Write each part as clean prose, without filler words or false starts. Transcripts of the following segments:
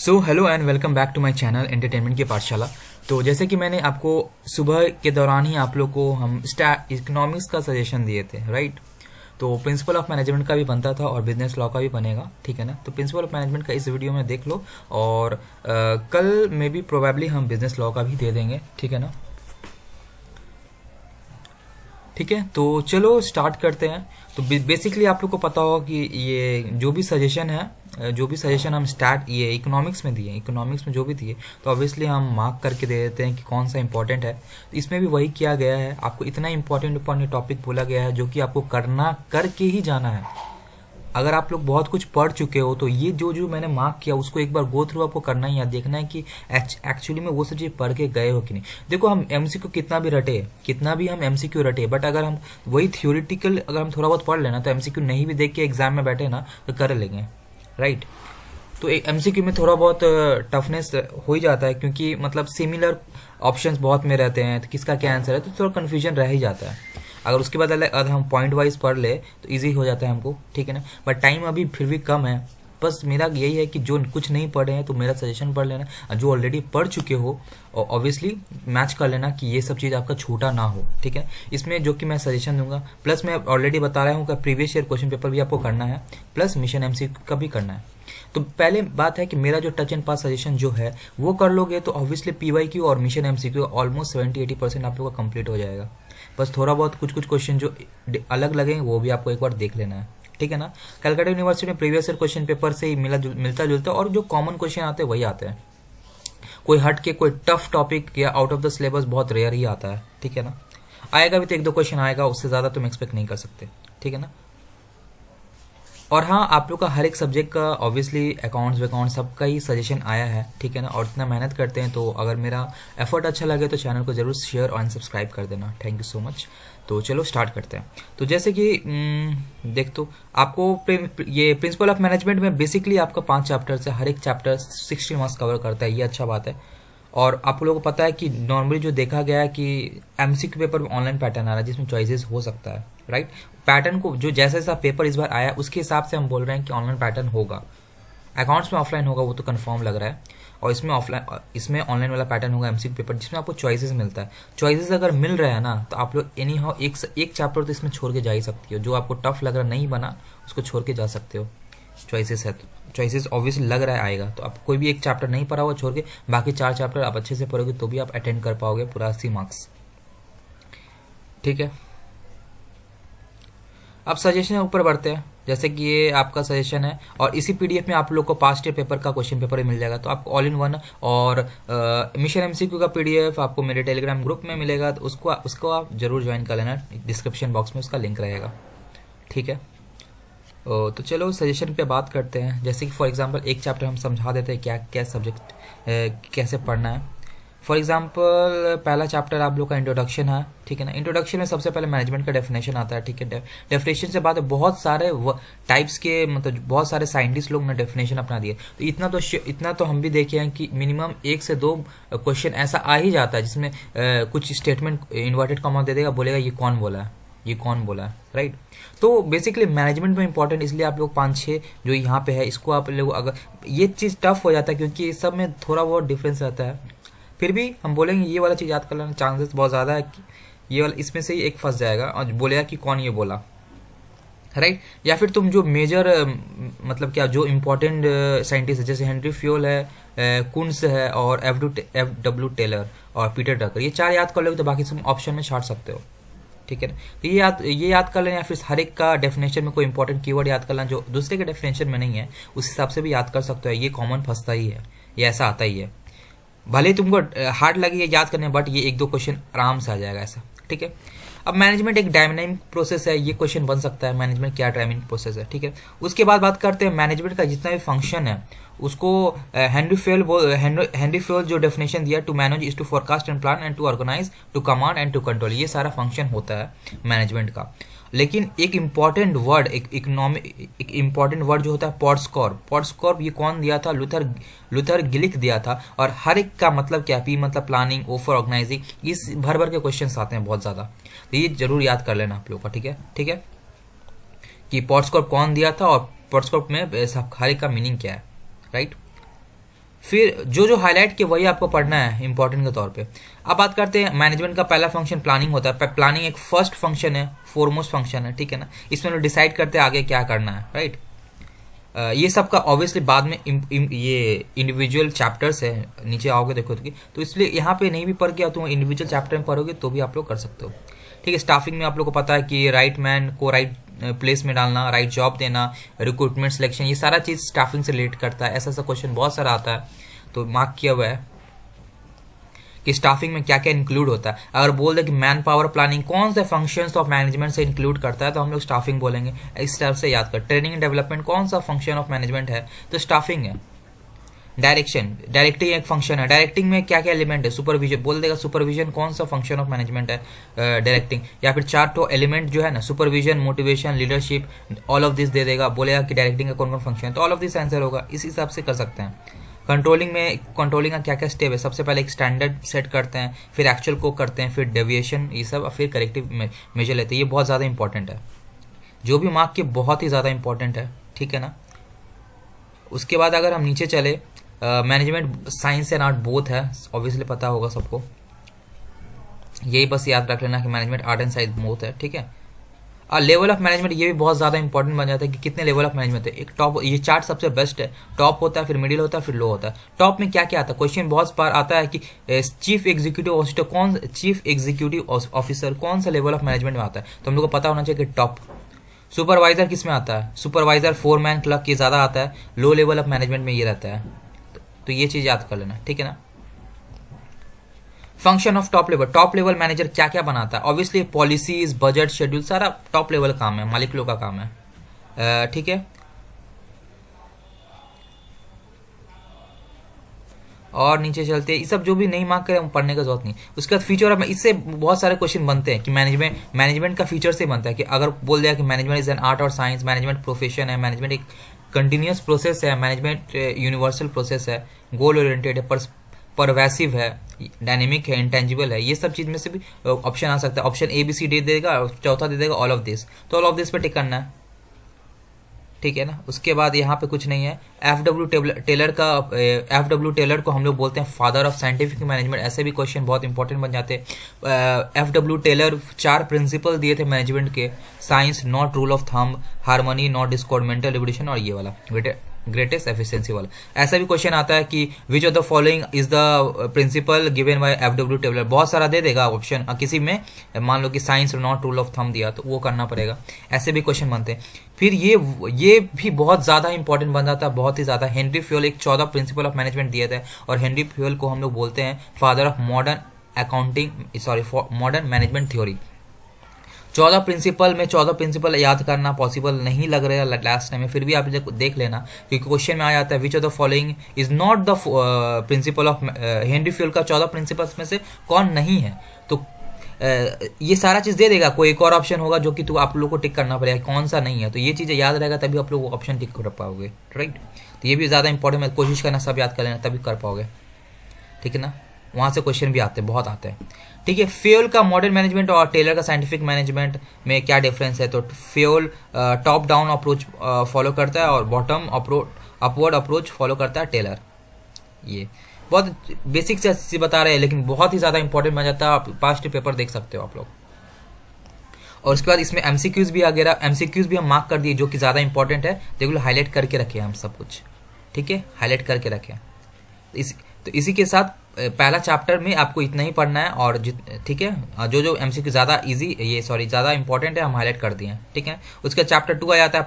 So hello and welcome back to my channel entertainment की पाठशाला। तो जैसे कि मैंने आपको सुबह के दौरान ही आप लोग को हम इकोनॉमिक्स का सजेशन दिए थे, राइट। तो प्रिंसिपल ऑफ मैनेजमेंट का भी बनता था और बिजनेस लॉ का भी बनेगा, ठीक है ना। तो प्रिंसिपल ऑफ मैनेजमेंट का इस वीडियो में देख लो और कल में भी प्रोबेबली हम बिजनेस लॉ का भी दे देंगे, ठीक है ना। ठीक है, तो चलो स्टार्ट करते हैं। तो बेसिकली आप लोग को पता होगा कि ये जो भी सजेशन है, जो भी सजेशन हम ये इकोनॉमिक्स में दिए, इकोनॉमिक्स में जो भी दिए तो ऑब्वियसली हम मार्क करके दे देते हैं कि कौन सा इंपॉर्टेंट है। तो इसमें भी वही किया गया है, आपको इतना इंपॉर्टेंट टॉपिक बोला गया है जो कि आपको करके ही जाना है। अगर आप लोग बहुत कुछ पढ़ चुके हो तो ये जो जो मैंने मार्क किया उसको एक बार गो थ्रू आपको करना ही है, देखना है कि एक्चुअली में वो सब चीज पढ़ के गए हो कि नहीं। देखो हम एमसीक्यू कितना भी हम एमसीक्यू रटे, बट अगर हम वही थ्योरेटिकल अगर हम थोड़ा बहुत पढ़ लेना तो एमसीक्यू नहीं भी देख के एग्जाम में बैठे ना तो कर लेंगे, राइट। तो एमसीक्यू में थोड़ा बहुत टफनेस हो ही जाता है क्योंकि मतलब सिमिलर ऑप्शंस बहुत में रहते हैं, तो किसका क्या आंसर है तो थोड़ा कन्फ्यूजन रह ही जाता है। अगर उसके बाद अगर हम पॉइंट वाइज पढ़ ले तो इजी हो जाता है हमको, ठीक है ना। बट टाइम अभी फिर भी कम है, बस मेरा यही है कि जो कुछ नहीं पढ़े हैं तो मेरा सजेशन पढ़ लेना, और जो ऑलरेडी पढ़ चुके हो ऑब्वियसली मैच कर लेना कि ये सब चीज़ आपका छूटा ना हो, ठीक है। इसमें जो कि मैं सजेशन दूंगा, प्लस मैं ऑलरेडी बता रहा हूँ कि प्रीवियस ईयर क्वेश्चन पेपर भी आपको करना है, प्लस मिशन एमसीक्यू का भी करना है। तो पहले बात है कि मेरा जो टच एंड पास सजेशन जो है वो कर लोगे तो ऑब्वियसली पीवाईक्यू और मिशन एमसीक्यू ऑलमोस्ट 70-80% आप लोग का कंप्लीट हो जाएगा। बस थोड़ा बहुत कुछ क्वेश्चन जो अलग लगे वो भी आपको एक बार देख लेना है, ठीक है ना। कलकत्ता यूनिवर्सिटी में प्रीवियस ईयर क्वेश्चन पेपर से ही मिलता जुलता और जो कॉमन क्वेश्चन आते हैं वही आते हैं। कोई हट के कोई टफ टॉपिक या आउट ऑफ द सिलेबस बहुत रेयर ही आता है, ठीक है ना। आएगा भी तो 1-2 क्वेश्चन आएगा, उससे ज्यादा तुम एक्सपेक्ट नहीं कर सकते, ठीक है ना। और हाँ, आप लोग का हर एक सब्जेक्ट का ऑब्वियसली अकाउंट्स सबका ही सजेशन आया है, ठीक है ना। और इतना मेहनत करते हैं तो अगर मेरा एफर्ट अच्छा लगे तो चैनल को जरूर शेयर और सब्सक्राइब कर देना। Thank you so much. तो चलो स्टार्ट करते हैं। तो जैसे कि देख तो आपको ये प्रिंसिपल ऑफ मैनेजमेंट में बेसिकली आपका 5 चैप्टर से हर एक चैप्टर 60 मार्क्स कवर करता है, ये अच्छा बात है। और आप लोगों को पता है कि नॉर्मली जो देखा गया है कि एमसीक्यू पेपर में ऑनलाइन पैटर्न आ रहा है जिसमें चॉइसेस हो सकता है, राइट। पैटर्न को जो जैसा जैसा पेपर इस बार आया उसके हिसाब से हम बोल रहे हैं कि ऑनलाइन पैटर्न होगा। अकाउंट्स में ऑफलाइन होगा वो तो कंफर्म लग रहा है, और इसमें ऑनलाइन वाला पैटर्न होगा एमसीक्यू पेपर जिसमें आपको चॉइसेस मिलता है। चॉइसेस अगर मिल रहा है ना तो आप लोग एनी हाउ एक चैप्टर तो इसमें छोड़ के जा ही सकती हो, जो आपको टफ लग रहा नहीं बना उसको छोड़ के जा सकते हो। चॉइसेस है तो चॉइसेस ऑब्वियसली लग रहा है आएगा तो आप कोई भी एक चैप्टर नहीं पढ़ा हुआ छोड़ के बाकी 4 चैप्टर आप अच्छे से पढ़ोगे तो भी आप अटेंड कर पाओगे पूरा 80 मार्क्स, ठीक है। अब सजेशन ऊपर बढ़ते हैं। जैसे कि ये आपका सजेशन है और इसी पीडीएफ में आप लोग को पास्ट ईयर पेपर का क्वेश्चन पेपर भी मिल जाएगा। तो आपको ऑल इन वन और मिशन एमसीक्यू का पीडीएफ आपको मेरे टेलीग्राम ग्रुप में मिलेगा, तो उसको आप जरूर ज्वाइन कर लेना, डिस्क्रिप्शन बॉक्स में उसका लिंक रहेगा, ठीक है। तो चलो सजेशन पे बात करते हैं। जैसे कि फॉर एग्जांपल एक चैप्टर हम समझा देते हैं क्या क्या सब्जेक्ट कैसे पढ़ना है। फॉर एग्जांपल पहला चैप्टर आप लोग का इंट्रोडक्शन है, ठीक है ना। इंट्रोडक्शन में सबसे पहले मैनेजमेंट का डेफिनेशन आता है, ठीक है। डेफिनेशन से बाद बहुत सारे टाइप्स के मतलब बहुत सारे साइंटिस्ट लोग ने डेफिनेशन अपना दिए। तो इतना तो हम भी देखे हैं कि मिनिमम 1 से 2 क्वेश्चन ऐसा आ ही जाता है जिसमें कुछ स्टेटमेंट इन्वर्टेड कॉमा दे देगा, बोलेगा ये कौन बोला है, राइट। तो बेसिकली मैनेजमेंट में इंपॉर्टेंट इसलिए आप लोग 5-6 जो यहाँ पे है इसको आप लोग, अगर ये चीज टफ हो जाता है क्योंकि इस सब में थोड़ा बहुत डिफरेंस रहता है, फिर भी हम बोलेंगे ये वाला चीज याद कर लेना, चांसेस बहुत ज्यादा है कि ये वाला इसमें से ही एक फंस जाएगा और बोलेगा कि कौन ये बोला, राइट। या फिर तुम जो मेजर मतलब क्या जो इम्पोर्टेंट साइंटिस्ट है जैसे हेनरी फ्योल है, कुन्स है और एफ डब्ल्यू टेलर और पीटर ड्रकर, ये 4 याद कर लोगे तो बाकी सब ऑप्शन में छाट सकते हो, ठीक है ना। तो ये याद कर लेना, या फिर हर एक का डेफिनेशन में कोई इंपॉर्टेंट कीवर्ड याद कर लेना जो दूसरे के डेफिनेशन में नहीं है, उस हिसाब से भी याद कर सकते हो। ये कॉमन फंसता ही है, ये ऐसा आता ही है, भले तुमको हार्ड लगे ये याद करने, बट ये 1-2 क्वेश्चन आराम से आ जाएगा ऐसा, ठीक है। अब मैनेजमेंट एक डायनामिक प्रोसेस है, ये क्वेश्चन बन सकता है मैनेजमेंट क्या डायनामिक प्रोसेस है, ठीक है। उसके बाद बात करते हैं मैनेजमेंट का जितना भी फंक्शन है उसको हेनरी फ्योल जो डेफिनेशन दिया, to manage is to forecast and plan and to organise to command and to control, ये सारा फंक्शन होता है मैनेजमेंट का। लेकिन एक इम्पॉर्टेंट वर्ड एक इम्पॉर्टेंट वर्ड जो होता है पॉट्सकॉर्प, ये कौन दिया था? लूथर गिलिक दिया था। और हर एक का मतलब क्या, पी मतलब प्लानिंग, ओ फॉर ऑर्गेनाइजिंग, इस भर भर के क्वेश्चन आते हैं बहुत ज्यादा, तो ये जरूर याद कर लेना आप लोग का, ठीक है कि पॉट्सकॉर्प कौन दिया था और पॉट्सकॉर्प में हर एक का मीनिंग क्या है, राइट। फिर जो जो हाईलाइट किया वही आपको पढ़ना है इंपॉर्टेंट के तौर पे। अब बात करते हैं मैनेजमेंट का पहला फंक्शन प्लानिंग होता है। प्लानिंग एक फर्स्ट फंक्शन है, फोरमोस्ट फंक्शन है, ठीक है ना। इसमें लोग डिसाइड करते हैं आगे क्या करना है, राइट। ये सब का ऑब्वियसली बाद में ये इंडिविजुअल चैप्टर्स है, नीचे आओगे देखो तो इसलिए यहाँ पे नहीं भी पढ़ गया तो इंडिविजुअल चैप्टर में पढ़ोगे तो भी आप लोग कर सकते हो, ठीक है। स्टाफिंग में आप लोग को पता है कि राइट मैन को राइट प्लेस में डालना, राइट जॉब देना, रिक्रूटमेंट सिलेक्शन, ये सारा चीज़ स्टाफिंग से रिलेट करता है। ऐसा क्वेश्चन बहुत सारा आता है, तो मार्क किया हुआ है कि स्टाफिंग में क्या क्या इंक्लूड होता है। अगर बोल दे कि मैन पावर प्लानिंग कौन से फंक्शंस ऑफ मैनेजमेंट से इंक्लूड करता है तो हम लोग स्टाफिंग बोलेंगे। इस तरह से याद कर। ट्रेनिंग एंड डेवलपमेंट कौन सा फंक्शन ऑफ मैनेजमेंट है तो स्टाफिंग है। डायरेक्टिंग एक फंक्शन है। डायरेक्टिंग में क्या क्या एलिमेंट है, सुपरविजन बोल देगा, सुपरविजन कौन सा फंक्शन ऑफ मैनेजमेंट है डायरेक्टिंग। या फिर 4 तो एलिमेंट जो है ना, supervision, motivation, leadership, all of this they देगा, बोलेगा कि डायरेक्टिंग का कौन कौन फंक्शन है, तो ऑल ऑफ दिस आंसर होगा। इस हिसाब से कर सकते हैं। कंट्रोलिंग में कंट्रोलिंग का क्या क्या स्टेप है, सबसे पहले एक स्टैंडर्ड सेट करते हैं, फिर एक्चुअल को करते हैं, फिर डेविएशन, ये सब, फिर करेक्टिव मेजर लेते हैं। ये बहुत ज़्यादा इंपॉर्टेंट है, जो भी मार्क के बहुत ही ज़्यादा इंपॉर्टेंट है, ठीक है ना। उसके बाद अगर हम नीचे चले, management science and art both है, ऑब्वियसली पता होगा सबको। यही बस याद रख लेना कि management art and science both है, ठीक है। और लेवल ऑफ मैनेजमेंट ये भी बहुत ज़्यादा इंपॉर्टेंट बन जाता है कि कितने लेवल ऑफ मैनेजमेंट है। एक टॉप, ये चार्ट सबसे बेस्ट है। टॉप होता है, फिर मिडिल होता है, फिर लो होता है। टॉप में क्या क्या आता है, क्वेश्चन बहुत बार आता है कि चीफ एग्जीक्यूटिव ऑफिसर कौन सा लेवल ऑफ मैनेजमेंट में आता है, तो हम लोग को पता होना चाहिए कि टॉप। सुपरवाइजर किस में आता है, सुपरवाइजर फोरमैन क्लर्क ये ज़्यादा आता है, लो लेवल ऑफ मैनेजमेंट में ये रहता है। तो ये चीज़ याद कर लेना, ठीक है ना। Function of top level manager क्या क्या बनाता है, ऑब्वियसली पॉलिसीज, बजट, शेड्यूल, सारा टॉप लेवल काम है, मालिक लोग का काम है, ठीक है। और नीचे चलते हैं, ये सब जो भी नहीं मार्क करें पढ़ने का जरूरत नहीं। उसके बाद फीचर ऑफ, इससे बहुत सारे क्वेश्चन बनते हैं कि मैनेजमेंट का फीचर से बनता है कि अगर बोल दिया कि मैनेजमेंट इज एन आर्ट और साइंस, मैनेजमेंट प्रोफेशन है, मैनेजमेंट एक कंटिन्यूस प्रोसेस है, मैनेजमेंट यूनिवर्सल प्रोसेस है, गोल ओरिएंटेड है, परवेसिव है, डायनेमिक है, इंटेंजिबल है। ये सब चीज में से भी ऑप्शन आ सकता है। Option A B C D देगा और चौथा दे देगा ऑल ऑफ दिस, तो ऑल ऑफ दिस पे टिक करना है, ठीक है ना। उसके बाद यहाँ पे कुछ नहीं है। एफ डब्ल्यू टेलर को हम लोग बोलते हैं फादर ऑफ साइंटिफिक मैनेजमेंट। ऐसे भी क्वेश्चन बहुत इंपॉर्टेंट बन जाते हैं। एफ डब्ल्यू टेलर 4 प्रिंसिपल दिए थे मैनेजमेंट के, science, not rule of thumb, harmony, not Discord, mental revolution और ये वाला ग्रेटेस्ट एफिशिएंसी वाला। ऐसा भी क्वेश्चन आता है कि which of the following is the principle given by F W Taylor. बहुत सारा दे देगा ऑप्शन, किसी में मान लो कि science not rule of thumb दिया तो वो करना पड़ेगा। ऐसे भी क्वेश्चन बनते हैं। फिर ये भी बहुत ज़्यादा इंपॉर्टेंट बन जाता है, बहुत ही ज़्यादा। हेनरी फ्यूल एक 14 प्रिंसिपल ऑफ मैनेजमेंट दिए थे और हेनरी फ्यूल को हम लोग बोलते हैं father of modern management theory. 14 principle में 14 प्रिंसिपल याद करना पॉसिबल नहीं लग रहा है लास्ट टाइम में, फिर भी आप देख लेना क्योंकि क्वेश्चन में आ जाता है विच of the following is not the principle of Henry fuel का 14 प्रिंसिपल्स में से कौन नहीं है। तो ये सारा चीज़ दे देगा। कोई एक और ऑप्शन होगा जो कि तो आप लोग को टिक करना पड़ेगा कौन सा नहीं है, तो ये चीज़ें याद रहेगा तभी आप लोग वो ऑप्शन टिक कर पाओगे, राइट। तो ये भी ज़्यादा इंपॉर्टेंट है, कोशिश करना सब याद कर लेना तभी कर पाओगे, ठीक है ना। वहाँ से क्वेश्चन भी आते हैं, बहुत आते हैं, ठीक है। फ्यूल का मॉडर्न मैनेजमेंट और टेलर का साइंटिफिक मैनेजमेंट में क्या डिफरेंस है, तो fuel top down approach follow करता है और बॉटम अपवर्ड अप्रोच फॉलो करता है टेलर। ये बहुत बेसिक से चीज़ बता रहे हैं लेकिन बहुत ही ज़्यादा इंपॉर्टेंट बन जाता है। आप पास्ट पेपर देख सकते हो आप लोग। और उसके बाद इसमें एमसीक्यूज भी वगैरह, एमसीक्यूज भी हम मार्क कर दिए जो कि ज़्यादा इंपॉर्टेंट है, देख लो हाईलाइट करके रखे हम सब कुछ, ठीक है, हाईलाइट करके रखे। तो इसी के साथ पहला चैप्टर में आपको इतना ही पढ़ना है और ठीक है, जो एमसीक्यू ज़्यादा ज़्यादा इंपॉर्टेंट है हम हाईलाइट कर दिए हैं, ठीक है। उसका चैप्टर 2 आ जाता है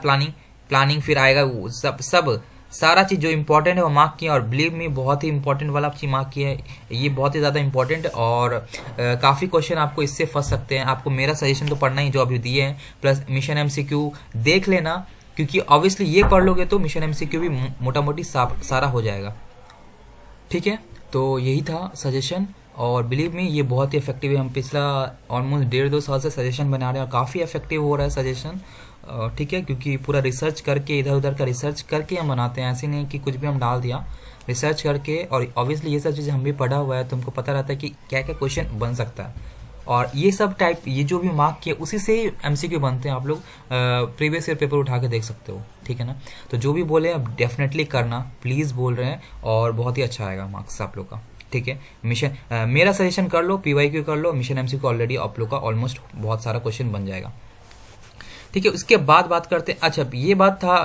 प्लानिंग, फिर आएगा सब सारा चीज़ जो इंपॉर्टेंट है वो मार्क किया। और बिलीव में बहुत ही इंपॉर्टेंट वाला चीज़ मार्क किया है, ये बहुत ही ज़्यादा इंपॉर्टेंट है और काफ़ी क्वेश्चन आपको इससे फंस सकते हैं। आपको मेरा सजेशन तो पढ़ना ही जो अभी दिए हैं, प्लस मिशन एमसीक्यू देख लेना क्योंकि ऑब्वियसली ये पढ़ लोगे तो मिशन एमसीक्यू भी मोटा मोटी सारा हो जाएगा, ठीक है। तो यही था सजेशन और बिलीव में ये बहुत ही इफेक्टिव है। हम पिछला ऑलमोस्ट 1.5-2 साल से सजेशन बना रहे हैं और काफ़ी इफेक्टिव हो रहा है सजेशन, ठीक है, क्योंकि पूरा रिसर्च करके इधर उधर का रिसर्च करके हम बनाते हैं। ऐसे नहीं कि कुछ भी हम डाल दिया, रिसर्च करके। और ऑब्वियसली ये सब चीज़ें हम भी पढ़ा हुआ है, तुमको पता रहता है कि क्या क्या क्वेश्चन बन सकता है। और ये सब टाइप, ये जो भी मार्क किए उसी से ही एमसीक्यू बनते हैं। आप लोग प्रीवियस ईयर पेपर उठा के देख सकते हो, ठीक है ना। तो जो भी बोले अब डेफिनेटली करना, प्लीज़ बोल रहे हैं, और बहुत ही अच्छा आएगा मार्क्स आप लोग का, ठीक है। मिशन मेरा सजेशन कर लो, पीवाईक्यू कर लो, मिशन एमसीक्यू ऑलरेडी आप लोग का ऑलमोस्ट बहुत सारा क्वेश्चन बन जाएगा, ठीक है। उसके बाद बात करते हैं, अच्छा ये बात था,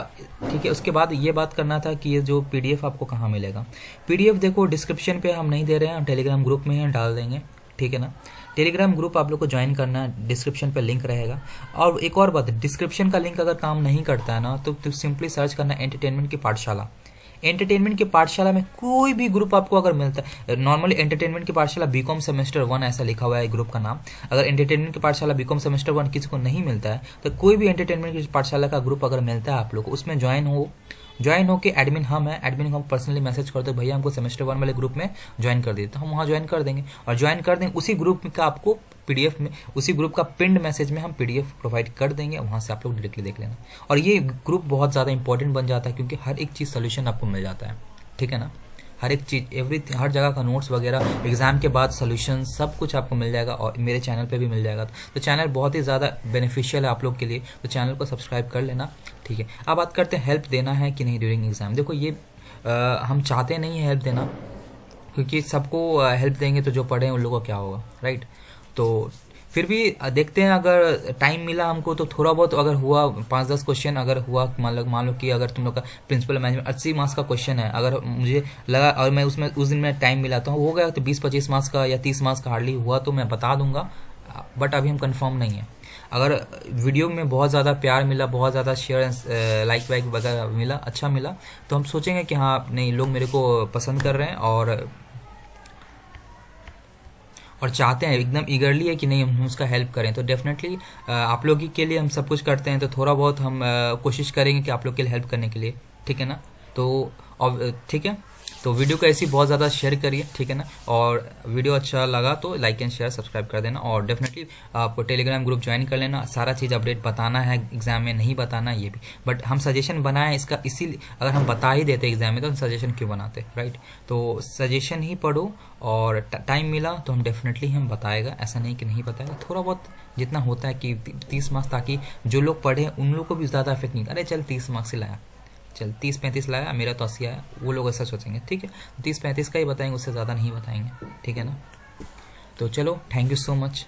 ठीक है। उसके बाद ये बात करना था कि ये जो पीडीएफ आपको कहाँ मिलेगा। पीडीएफ देखो डिस्क्रिप्शन पे हम नहीं दे रहे हैं, हम टेलीग्राम ग्रुप में ही डाल देंगे, ठीक है ना। टेलीग्राम ग्रुप आप लोग को ज्वाइन करना है, डिस्क्रिप्शन पे लिंक रहेगा। और एक और बात, डिस्क्रिप्शन का लिंक अगर काम नहीं करता है ना, तो सिंपली सर्च करना एंटरटेनमेंट की पाठशाला। एंटरटेनमेंट की पाठशाला में कोई भी ग्रुप आपको अगर मिलता है, नॉर्मली एंटरटेनमेंट की पाठशाला बीकॉम सेमेस्टर 1 ऐसा लिखा हुआ है ग्रुप का नाम। अगर एंटरटेनमेंट की पाठशाला बीकॉम सेमेस्टर 1 किसी को नहीं मिलता है, तो कोई भी एंटरटेनमेंट की पाठशाला का ग्रुप अगर मिलता है आप लोग को, उसमें ज्वाइन हो के एडमिन हम है, एडमिन को हम पर्सनली मैसेज कर दो, भैया हमको सेमेस्टर 1 वाले ग्रुप में ज्वाइन कर दिए, तो हम वहाँ ज्वाइन कर देंगे। और ज्वाइन कर देंगे उसी ग्रुप का आपको पीडीएफ में, उसी ग्रुप का पिंड मैसेज में हम पीडीएफ प्रोवाइड कर देंगे, वहाँ से आप लोग डायरेक्टली देख लेना। और ये ग्रुप बहुत ज़्यादा इंपॉर्टेंट बन जाता है, क्योंकि हर एक चीज़ सोल्यूशन आपको मिल जाता है, ठीक है ना। हर एक चीज़ हर जगह का नोट्स वगैरह, एग्जाम के बाद सोल्यूशन सब कुछ आपको मिल जाएगा, और मेरे चैनल पे भी मिल जाएगा। तो चैनल बहुत ही ज़्यादा बेनिफिशियल है आप लोग के लिए, तो चैनल को सब्सक्राइब कर लेना, ठीक है। अब बात करते हैं हेल्प देना है कि नहीं ड्यूरिंग एग्जाम। देखो ये हम चाहते नहीं है हेल्प देना, क्योंकि सबको हेल्प देंगे तो जो पढ़े हैं उन लोगों को क्या होगा, राइट। तो फिर भी देखते हैं, अगर टाइम मिला हमको तो थोड़ा बहुत अगर हुआ, 5-10 क्वेश्चन अगर हुआ, मान लो कि अगर तुम लोग का प्रिंसिपल मैनेजमेंट 80 मार्क्स का क्वेश्चन है, अगर मुझे लगा और मैं उसमें उस दिन में टाइम मिला तो हो गया, तो 20-25 मार्क्स का या 30 मार्क्स का हार्डली हुआ तो मैं बता दूंगा, बट अभी हम कंफर्म नहीं है। अगर वीडियो में बहुत ज़्यादा प्यार मिला, बहुत ज़्यादा शेयर लाइक वाइक वगैरह मिला, अच्छा मिला, तो हम सोचेंगे कि हाँ नहीं, लोग मेरे को पसंद कर रहे हैं और चाहते हैं, एकदम ईगरली है कि नहीं हम उसका हेल्प करें, तो डेफिनेटली आप लोग के लिए हम सब कुछ करते हैं, तो थोड़ा बहुत हम कोशिश करेंगे कि आप लोग के लिए हेल्प करने के लिए, ठीक है ना। तो ठीक है, तो वीडियो को ऐसी बहुत ज़्यादा शेयर करिए, ठीक है ना। और वीडियो अच्छा लगा तो लाइक एंड शेयर सब्सक्राइब कर देना, और डेफिनेटली आपको टेलीग्राम ग्रुप ज्वाइन कर लेना। सारा चीज़ अपडेट बताना है, एग्जाम में नहीं बताना ये भी, बट हम सजेशन बनाए इसका, इसीलिए अगर हम बता ही देते एग्जाम में तो हम सजेशन क्यों बनाते, राइट। तो सजेशन ही पढ़ो, और टाइम मिला तो हम डेफिनेटली हम बताएगा, ऐसा नहीं कि नहीं बताएगा। थोड़ा बहुत जितना होता है कि 30 मार्क्स, ताकि जो लोग पढ़े उन लोग को भी ज़्यादा इफेक्ट नहीं, अरे चल 30 मार्क्स ही लाया, चल 30-35 लाया, मेरा तो 80 आया, वो लोग ऐसा सोचेंगे, ठीक है। 30-35 का ही बताएंगे, उससे ज़्यादा नहीं बताएंगे, ठीक है ना। तो चलो, थैंक यू सो मच।